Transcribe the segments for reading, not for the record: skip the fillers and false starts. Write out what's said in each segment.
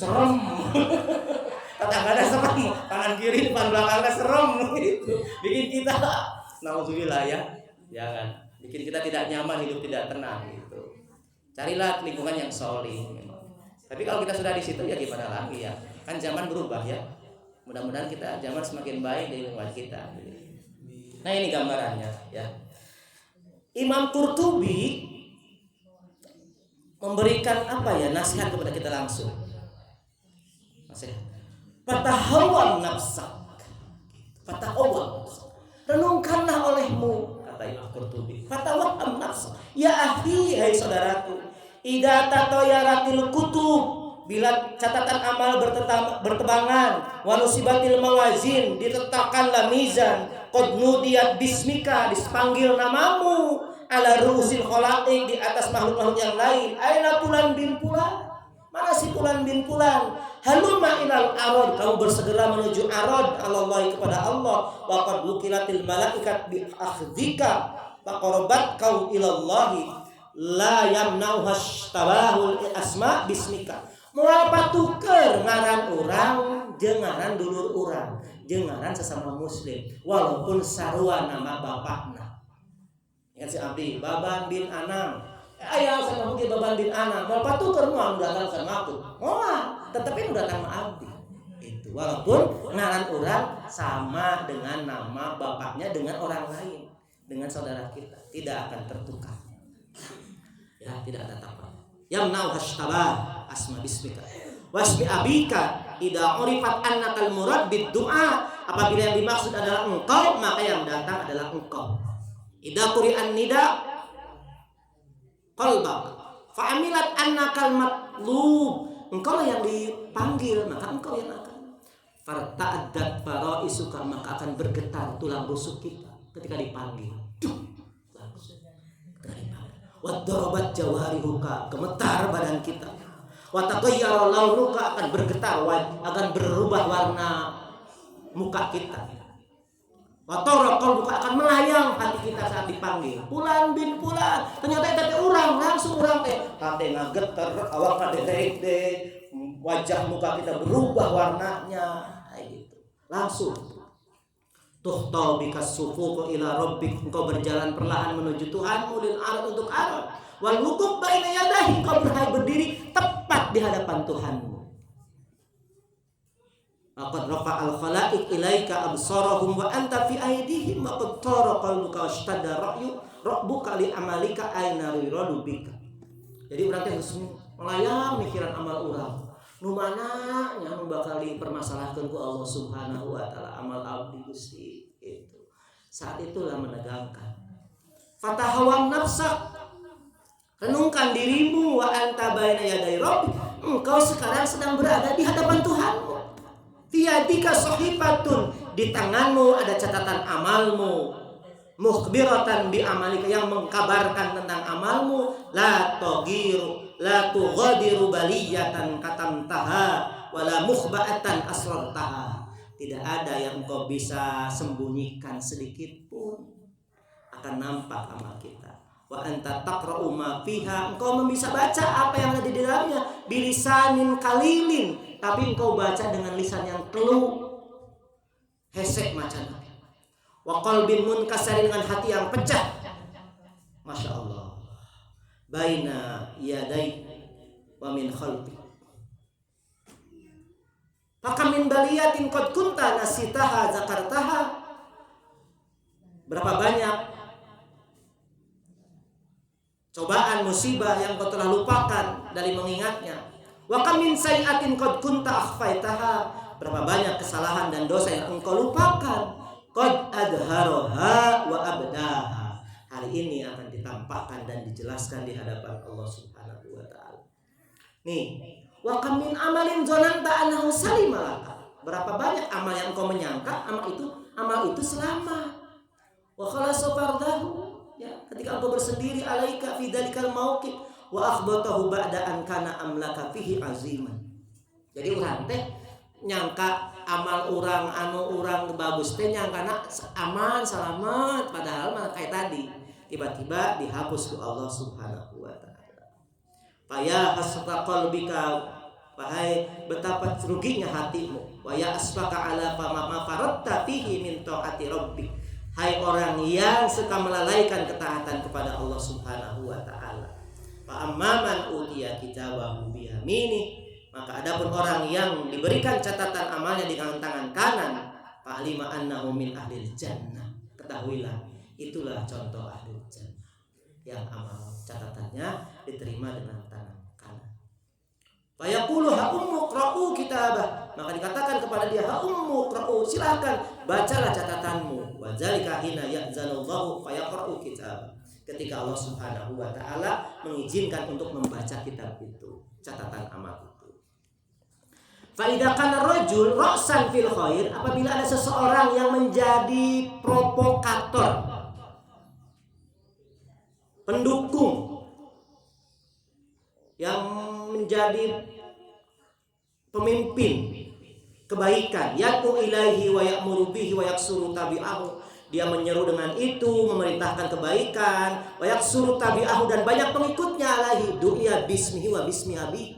serem. Tetangga serem, kanan kiri depan belakangnya serem gitu. Bikin kita naudzubillah ya kan. Bikin kita tidak nyaman, hidup tidak tenang gitu. Carilah lingkungan yang solid. Tapi kalau kita sudah di situ ya gimana lagi ya? Kan zaman berubah ya. Mudah-mudahan kita zaman semakin baik di lingkungan kita. Nah ini gambarannya ya. Imam Qurtubi memberikan apa ya nasihat kepada kita langsung. Nasihat. Fatahawwan nafsak. Fatahawwan. Renungkanlah olehmu, kata Imam Qurtubi. Fatahawwan nafsak. Ya akhi, hai saudaraku, idza tatayaratil kutub, bila catatan amal bertebangan, wa nusibatil mawazin, ditetapkanlah mizan, qad nudiyat bismika, dipanggil namamu, ala ruusil khalaiq, di atas makhluk-makhluk yang lain. Aina fulan bin fulan? Mana si fulan bin fulan? Halumma ilal arad, kamu bersegera menuju arad, Allah kepada Allah. Wa qad wukilatil malaikat bi akhdhika fa qarabat kau ilallahi la yamnauha tabahul asma bismika. Moal patuker ngaran urang jeung ngaran dulur urang, jeung ngaran sesama muslim walaupun sarua nama bapakna. Ingat si abdi Baban bin Anam. Ayah sama mungkin Baban bin Anam. Moal patuker moal datang ka ngaku. Moal tetapi udah datang abdi. Itu walaupun ngaran urang sama dengan nama bapaknya dengan orang lain, dengan saudara kita, tidak akan tertukar. Ya, tidak ada tapak. Yamnau hastabah asma bismika wasmi abika idza urifat annakal murad bid du'a, apabila yang dimaksud adalah engkau maka yang datang adalah engkau. Idza quri'an nida qalbak fa amilat annakal matlub, engkau yang dipanggil maka engkau yang akan farta'addat faraisuka, maka akan bergetar tulang rusuk kita ketika dipanggil. Wadorobat jawarihuka, gemetar badan kita. Wataqayyara launuka, akan bergetar, akan berubah warna muka kita. Watoraqal buka, akan melayang hati kita saat dipanggil. Fulan bin fulan, ternyata tadi orang langsung orang teh kadena geter, awak kadena wajah muka kita berubah warnanya, kayak gitu. Langsung tuhtau bikas sufuqu ila rabbik, engkau berjalan perlahan menuju Tuhanmu, lil arad, untuk arad, wal wuquf baina yadayhi, engkau berdiri tepat di hadapan Tuhanmu. Laqad rafa'al khalaiq ilaika absarahum wa anta fi aydihim wa qad tara qalbuka washtadda ra'yu rabbuka li amalika aina riradu bika. Jadi urang teh geus melayang mikiran amal urang. Nu mana nya nu bakal dipermasalahkeun ku Allah Subhanahu wa taala amal abdi Gusti itu. Saat itulah menegangkan. Fatahawam nafsak, renungkan dirimu, wa anta baina yaday rabbik, engkau sekarang sedang berada di hadapan Tuhanmu. Fiyadika sahifatun, di tanganmu ada catatan amalmu. Mukhbiratan bi amalika, yang mengkabarkan tentang amalmu. La taghiru la tughadiru baliyatan katamtaha wala mukhba'atan asrartaha, tidak ada yang engkau bisa sembunyikan sedikit pun, akan nampak amal kita. Wa anta taqra'u ma fiha, engkau bisa baca apa yang ada di dalamnya, bilisanin kalilin, tapi engkau baca dengan lisan yang keluh, hesek macam. Wa qalbin munkasarin, dengan hati yang pecah. Masya Allah. Baina yadai wa min khalqi. Fakam min baliyatin qad kunta nasitaha zakartaha. Berapa banyak cobaan musibah yang kau telah lupakan dari mengingatnya. Wa kam min sayiatin qad kunta akhfaitaha. Berapa banyak kesalahan dan dosa yang engkau lupakan. Qad adharaha wa abdaha. Hari ini akan ditampakkan dan dijelaskan di hadapan Allah Subhanahu wa taala. Nih, wa kam min amalin zananta annahu salimalaka. Berapa banyak amal yang engkau menyangka amal itu selamat. Wa khalasa fardahu, ya, ketika engkau bersendiri alaika fi dalikal mauqif wa akhbatahu ba'da an kana amlaka fihi aziman. Jadi urang teh nyangka amal urang anu urang bagus teh nyangkana aman selamat, padahal mah kayak tadi tiba-tiba dihapus ku Allah Subhanahu wa taala. Faya hasqa qalbika wahai betapa ruginya hatimu. Wa ya'asfaka ala ma faratta fihi min taati rabbik. Hai orang yang suka melalaikan ketaatan kepada Allah Subhanahu wa taala. Fa amman utiya kitabahu bi yamini, maka adapun orang yang diberikan catatan amalnya di tangan kanan, fa alima annahu min ahlil jannah. Ketahuilah itulah contoh ahlul jannah yang amal catatannya diterima dengan tangan kanan. Fa yaqulu ha ummu qra'u kitabah, maka dikatakan kepada dia ha ummu qra'u, silakan bacalah catatanmu. Wa zalika hina ya'zanullahu fa yaqra'u kitabah, ketika Allah Subhanahu wa taala mengizinkan untuk membaca kitab itu, catatan amal itu. Fa idza kana rajul ra'san fil khair, apabila ada seseorang yang menjadi provokator, pendukung, yang menjadi pemimpin kebaikan, yaqu ilaihi wa ya'muru bihi wa yaksuru tabi'ahu, dia menyeru dengan itu, memerintahkan kebaikan, wa yaksuru tabi'ahu, dan banyak pengikutnya, alaihi du'iya bismihi wa bismi abi,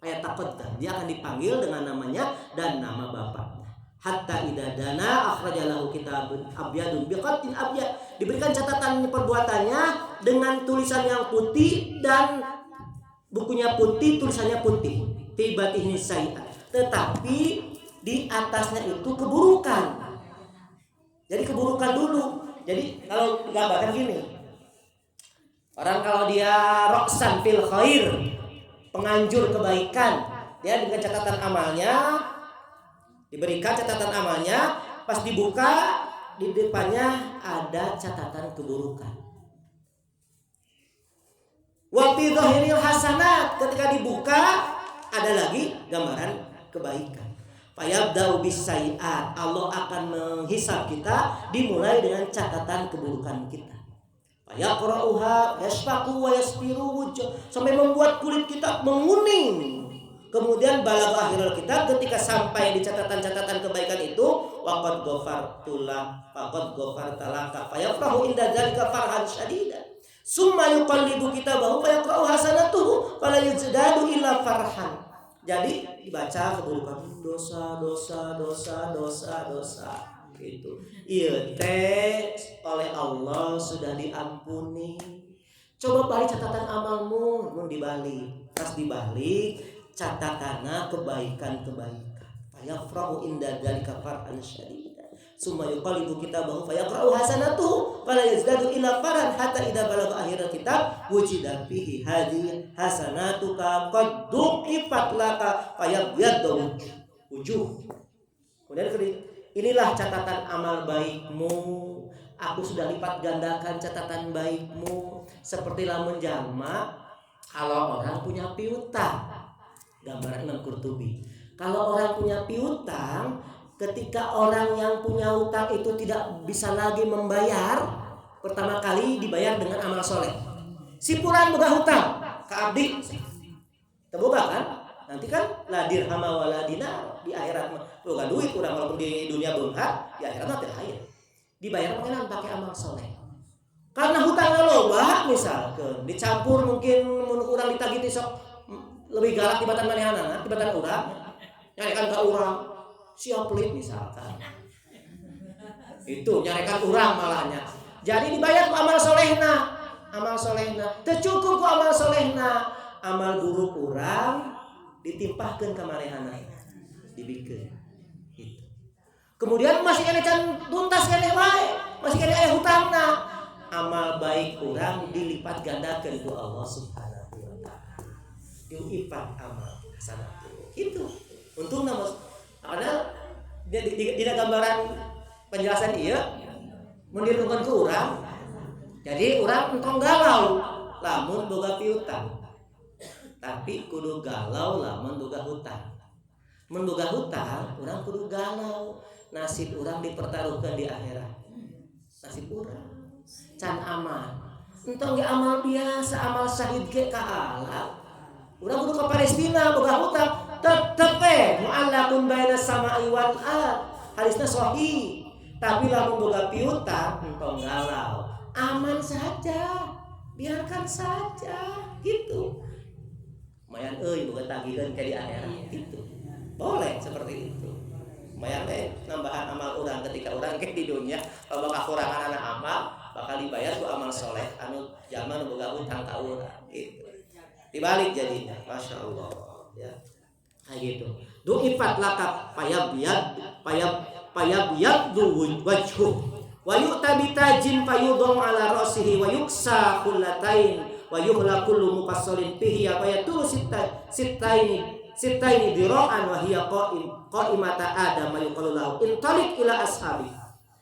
ayataqaddam, dia akan dipanggil dengan namanya dan nama bapaknya. Hatta idza dana akhrajalahu kitabun abyadun biqatin abyad, diberikan catatan perbuatannya dengan tulisan yang putih dan bukunya putih, tulisannya putih. Tibatihi sayyi'at, tetapi di atasnya itu keburukan. Jadi keburukan dulu. Jadi kalau gambarkan gini, orang kalau dia roksan fil khair, penganjur kebaikan, dia dengan catatan amalnya, diberikan catatan amalnya, pas dibuka di depannya ada catatan keburukan. Wa fi dhahiril hasanat, ketika dibuka ada lagi gambaran kebaikan. Fayabda'u bis-sayyi'at, Allah akan menghisab kita dimulai dengan catatan keburukan kita. Fayaqra'uha yashfaqu wa yasfiru wujuh, sampai membuat kulit kita menguning. Kemudian balagh akhirul kitab, ketika sampai di catatan-catatan kebaikan itu, waqad ghafartulak faqad ghafartalaka fayafrahu inda dzalika farhan syadidan. Summa yuqallibu kitabahu fayaqra'u hasanatuhu fala yuzdadu illa farhan. Jadi dibaca keburukan, dosa gitu. Iya teh oleh Allah sudah diampuni. Coba balik catatan amalmu, mun dibalik. Pas dibalik catatanna kebaikan-kebaikan. Fayafrahu inda dzalika farhan syadidan. Summa yuqallibu kitabahu fayaqra'u hasanatuhu fala yazdadu illa farhan hatta idza balagha akhirul kitab wujida fihi hadhihi hasanatuka qad duqifat laka fayabyaddu wujuh. Kemudian inilah catatan amal baikmu, aku sudah lipat gandakan catatan baikmu. Seperti lamun jalma kalau orang punya piutang, gambaran Imam Qurtubi, kalau orang punya piutang, ketika orang yang punya utang itu tidak bisa lagi membayar, pertama kali dibayar dengan amal soleh. Si puran boga hutang ke abdi, terbuka kan? Nanti kan la dirham wala dinar, di akhirat mah boga duit urang, walaupun di dunia beunghar, di akhirat mah teu aya. Dibayar pakai amal soleh. Karena hutangnya loba misalkan dicampur, mungkin mun urang ditagih teh sok lebih galak tibatan manehanana, tibatan urang, nyarekan ka urang siap pelit misalkan, itu nyarekan urang malahnya. Jadi dibayar ku amal solehna, tercukup ku amal solehna, amal buruk urang ditimpahkeun ka marehana, dibikeun gitu. Kemudian masih kene can tuntas kene wae, masih kene aya hutangna, amal baik urang dilipat gandakeun ku Allah Subhanahu wa taala, diuipat amal hasanah itu. Untungna ada di gambaran penjelasan iya mendirungkan ke urang. Jadi urang entong galau lamun boga piutang, tapi kudu galau lamun boga hutang. Mun boga hutang urang kudu galau, nasib urang dipertaruhkan di akhirat. Nasib urang can amal, entong ge amal biasa, amal syahid ge ka Allah. Urang kudu ka Palestina boga hutang, tetep mu'allaqun baina sama'i wal ard, hadisnya sahih. Tapi lamun boga piutang entong galau, aman saja, biarkan saja gitu. lumayan bukan tagihan kayak di akhirat gitu. Boleh seperti itu. Lumayan nambahan amal orang ketika orang kayak di dunia kalau kekurangan anak amal bakal dibayar ku amal soleh anu jalma nu boga utang ka urang gitu. Dibalik jadinya, masya Allah ya. Kayak gitu. Du'ifat laka payabiyad wajhu wa yu'ta tajin fayudham ala ra'sihi wa yuksa kullatain wa yuhla kullu mufassalin fihi apa yatul sittaini dira'an wa hiya qa'imata adam yuqalu lahu intalik ila ashabi.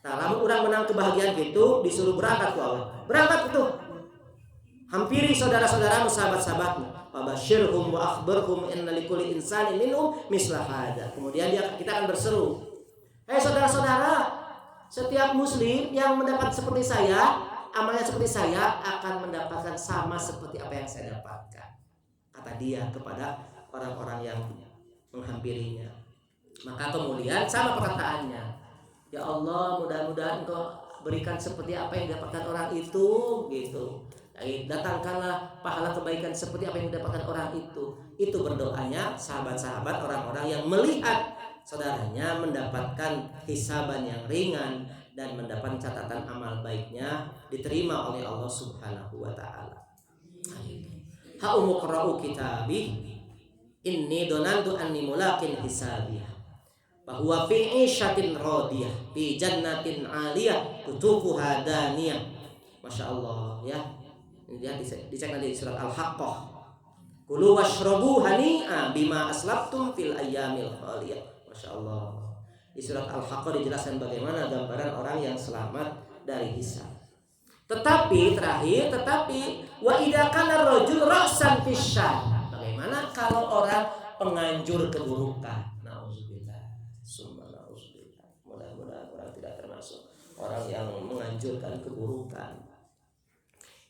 Nah, lamun urang menang kebahagiaan gitu disuruh berangkat ku Allah. Berangkat itu. Hampiri saudara-saudaramu, sahabat-sahabatmu. Fabasyirhum wa akhbirhum inna likulli insanin minhum misla hada. Kemudian kita akan berseru, "Hei saudara-saudara, setiap muslim yang mendapat seperti saya, amalnya seperti saya akan mendapatkan sama seperti apa yang saya dapatkan." Kata dia kepada orang-orang yang menghampirinya. Maka kemudian sama perkataannya, "Ya Allah, mudah-mudahan Engkau berikan seperti apa yang didapatkan orang itu," gitu. Datangkanlah pahala kebaikan seperti apa yang didapatkan orang itu. Itu berdoanya sahabat-sahabat orang-orang yang melihat saudaranya mendapatkan hisaban yang ringan dan mendapat catatan amal baiknya diterima oleh Allah Subhanahu wa taala. Ha umqra'u kitabi inni donantu anni mulaqin hisabiyah bahwa fi 'ishatin radiyah fi jannatin 'aliyah kutubuha daniyah. Masya Allah ya. Dia dicek nanti di surat Al-Haqqah. Kulu washrabu hani'a bima aslaftum fil ayyamil khaliyah. Masya Allah. Di surat Al-Haqqah dijelaskan bagaimana gambaran orang yang selamat dari hisab. Tetapi wa idza kana rajul ra'san fisyar. Bagaimana kalau orang penganjur keburukan? Nauzubillah. Summa nauzubillah. Mudah-mudahan orang tidak termasuk orang yang menganjurkan keburukan.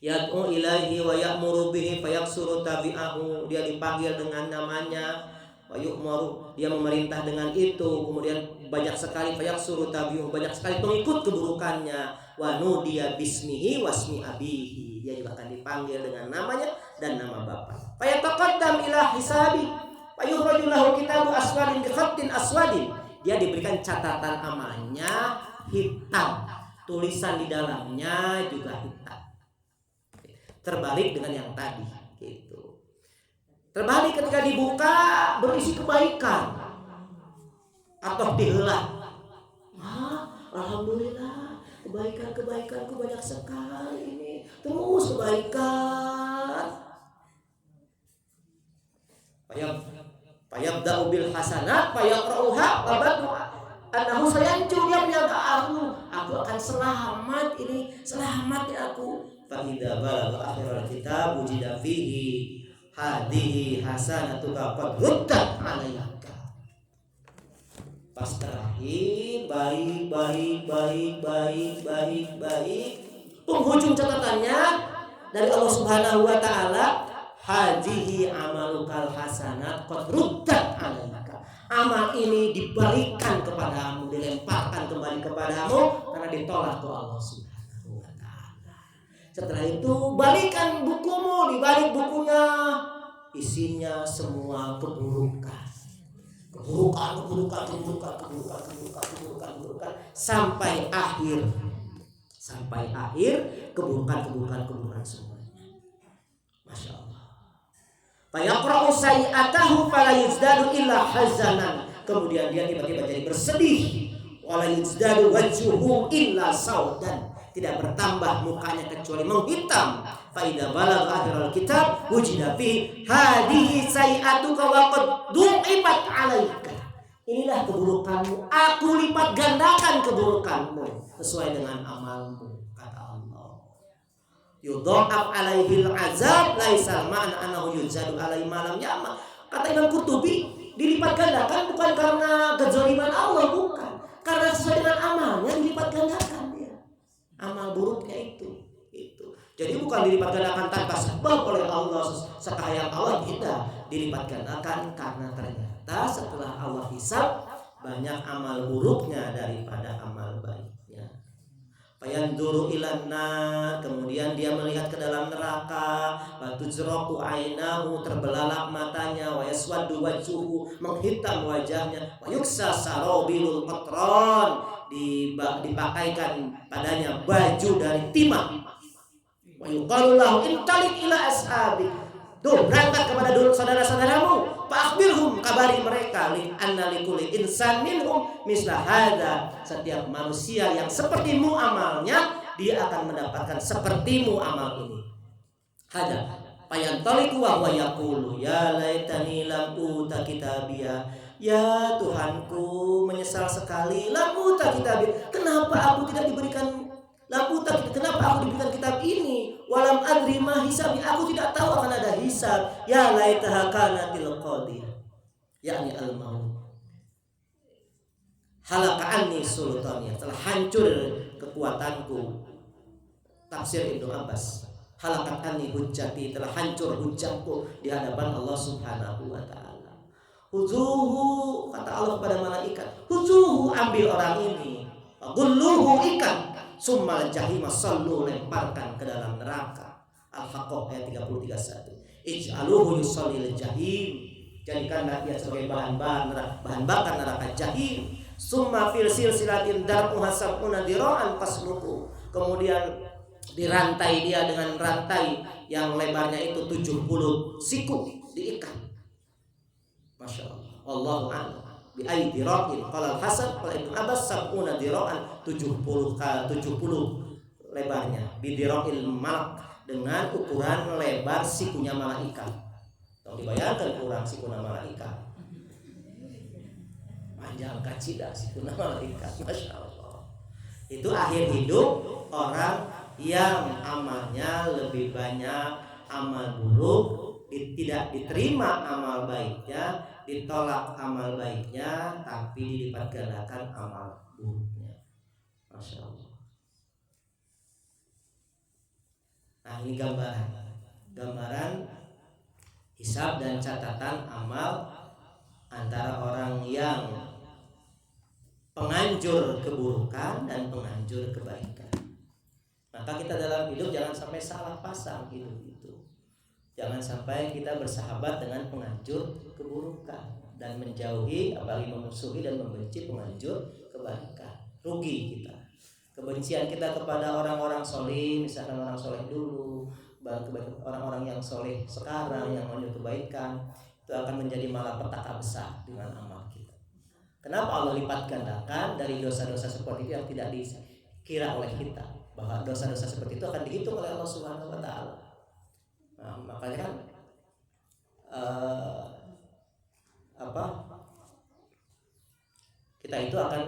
Yad'u ilaihi wa ya'muru bihi fayaksuru tabi'ahu. Dia dipanggil dengan namanya, wa yu'maru, dia memerintah dengan itu, kemudian banyak sekali fayaksuru tabi'ahu, banyak sekali pengikut keburukannya. Wa nudiya bismihi wasmi abihi, dia juga akan dipanggil dengan namanya dan nama bapak. Fayataqaddam ila hisabi fayukhraju lahu kitabu aswadin bi khattin aswadin. Dia diberikan catatan amalnya hitam, tulisan di dalamnya juga hitam. Terbalik dengan yang tadi gitu. Terbalik ketika dibuka berisi kebaikan atau dihelah. Alhamdulillah kebaikanku banyak sekali ini. Terus kebaikan. Fayabda'u bil hasanat fayaqra'uha wabadu annahu sayanju, dia menjaga aku akan selamat ini, selamat ya aku. Fa'idha balagha akhiral kitab wujida fihi hadihi hasanatuka qad ruddat 'alaika. Pas terakhir baik. Penghujung catatannya dari Allah Subhanahu wa taala, hadihi amalukal hasanat qad ruddat 'alaika. Amal ini dibalikan kepadamu, dilemparkan kembali kepadamu karena ditolak oleh Allah Subhanahu. Setelah itu balikan bukumu, dibalik bukunya isinya semua keburukan sampai akhir keburukan semuanya. Masya Allah. Fayaqra'u sayi'atahu fala yuzdadu illa hazanan. Kemudian dia tiba-tiba jadi bersedih. Wala yuzdadu wajhuhu illa saudan. Tidak bertambah mukanya kecuali menghitam. Faida balagha akhiral kitab wujida fi hadihi sayi'atuka wa qad du'ibat 'alaika. Inilah keburukanmu, aku lipat gandakan keburukanmu sesuai dengan amalmu, kata Allah. Yudha'af 'alaihil azab laisa ma'na annahu yuzadu 'alaihi ma lam ya'mal. Kata Imam Qurtubi, dilipat gandakan bukan karena kezaliman Allah, bukan. Karena sesuai dengan amalnya dilipat gandakan. Amal buruknya itu. Jadi bukan dilipat gandakan tanpa sebab oleh Allah, sekaya Allah, tidak. Dilipat gandakan karena ternyata setelah Allah hisab banyak amal buruknya daripada amal baiknya. Fayanduru ilan nar, kemudian dia melihat ke dalam neraka. Fatujraqu ainahu, terbelalak matanya. Wa yaswaddu wajhuhu, menghitam wajahnya. Wa yuksa sarabilul qatran, dipakaikan padanya baju dari timah. Wa yuqalu lahu intalik ila ashabi, tuh berangkat kepada saudara-saudaramu. Fa'akhbirhum, kabari mereka, li anna likulli insan minhum misla hadza, setiap manusia yang sepertimu amalnya, dia akan mendapatkan sepertimu amal ini. Hadza fayantaliqu wa huwa yaqulu ya laitani lam uta kitabiyya, ya Tuhanku, menyesal sekali, lam uta kitabiyya, kenapa aku tidak diberikan kenapa aku diberikan kitab ini? Walam adri ma hisabi, aku tidak tahu akan ada hisab. Ya laitaha kanatil qadiyah, yakni al-maut. Halaka anni sultaniyah, telah hancur kekuatanku. Tafsir Ibnu Abbas. Halakat anni hujjati, telah hancur hujjahku di hadapan Allah Subhanahu wa taala. Huzuhu, kata Allah kepada malaikat, huzuhu, ambil orang ini. Gulluhu, ikan. Summal jahima sallu, lemparkan ke dalam neraka. Al-Haqqah ayat 30-31. Ij'aluhu yusallil jahim, jadikanlah dia sebagai bahan bakar neraka jahim. Summa fil silsilatin dar'uha sab'una dira'an fasluku, kemudian dirantai dia dengan rantai yang lebarnya itu 70 siku, diikat. Masya Allah. Allahu a'lam bi aidi raqin, qala al-Hasan qala Ibnu Abbas sab'una dira'an, 70 lebarnya, bidira'il malak, dengan ukuran lebar sikunya malaikat. Tolong dibayangkan ukuran sikunya malaikat, panjang kacida sikunya malaikat. Masya Allah. Itu akhir hidup orang yang amalnya lebih banyak amal buruk, tidak diterima amal baiknya, ditolak amal baiknya, tapi dilipat gandakan amal buruknya. Masya Allah. Nah, ini gambaran hisab dan catatan amal antara orang yang penganjur keburukan dan penganjur kebaikan. Maka kita dalam hidup jangan sampai salah pasang hidup itu. Jangan sampai kita bersahabat dengan penganjur keburukan dan menjauhi, apalagi memusuhi dan membenci penganjur kebaikan. Rugi kita. Kebencian kita kepada orang-orang soleh, misalkan orang soleh dulu, orang-orang yang soleh sekarang yang menunjuk kebaikan, itu akan menjadi malapetaka besar dengan amal kita. Kenapa Allah lipat gandakan dari dosa-dosa seperti itu yang tidak dikira oleh kita, bahwa dosa-dosa seperti itu akan dihitung oleh Allah Subhanahu wa taala. Nah, makanya kan kita itu akan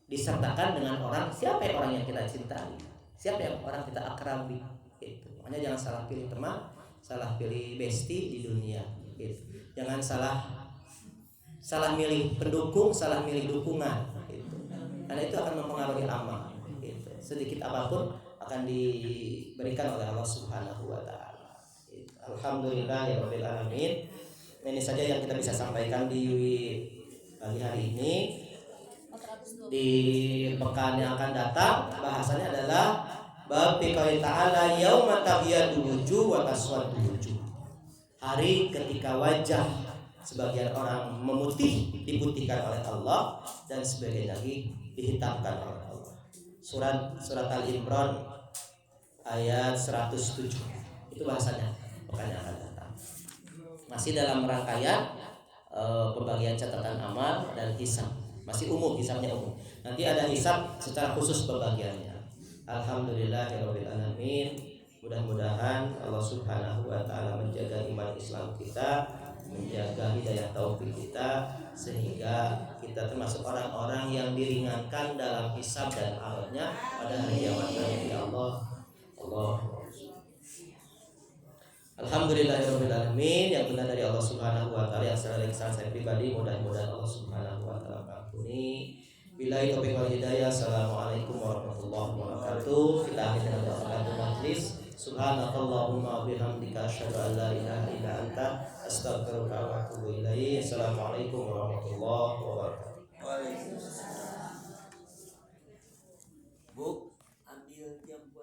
disertakan dengan orang, siapa yang orang yang kita cintai, siapa yang orang kita akrabi gitu. Makanya jangan salah pilih teman, salah pilih bestie di dunia gitu. Jangan salah milih pendukung, salah milih dukungan gitu. Karena itu akan mempengaruhi amal gitu. Sedikit apapun akan diberikan oleh Allah Subhanahu wa taala. Alhamdulillahirabbil alamin. Ini saja yang kita bisa sampaikan di pagi hari ini. Di pekan yang akan datang bahasannya adalah bab qouli ta'ala yauma tabyadu wujuh wa taswaddu wujuh. Hari ketika wajah sebagian orang memutih, diputihkan oleh Allah, dan sebagian lagi dihitamkan oleh Allah. Surat Al-Imran ayat 107. Itu bahasanya pekan yang akan datang. Masih dalam rangkaian pembagian catatan amal dan hisab. Masih umum, hisabnya umum. Nanti ada hisab secara khusus pembagiannya. Alhamdulillahirabbil alamin. Mudah-mudahan Allah Subhanahu wa taala menjaga iman Islam kita, menjaga hidayah taufik kita, sehingga kita termasuk orang-orang yang diringankan dalam hisab dan amalnya pada hari kiamat nanti. Allah. Alhamdulillahirabbil alamin. Yang benar dari Allah Subhanahu wa taala, yang salah dari saya pribadi, mudah-mudahan Allah Subhanahu wa taala mengampuni. Billahi taufiq wal hidayah. Assalamualaikum warahmatullahi wabarakatuh. Kita akhiri dengan doa majlis. Subhanakallahumma wa bihamdika asyhadu an la ilaha illa anta astaghfiruka wa atubu ilaik. Assalamualaikum warahmatullahi wabarakatuh. Waalaikumsalam. Bu tiap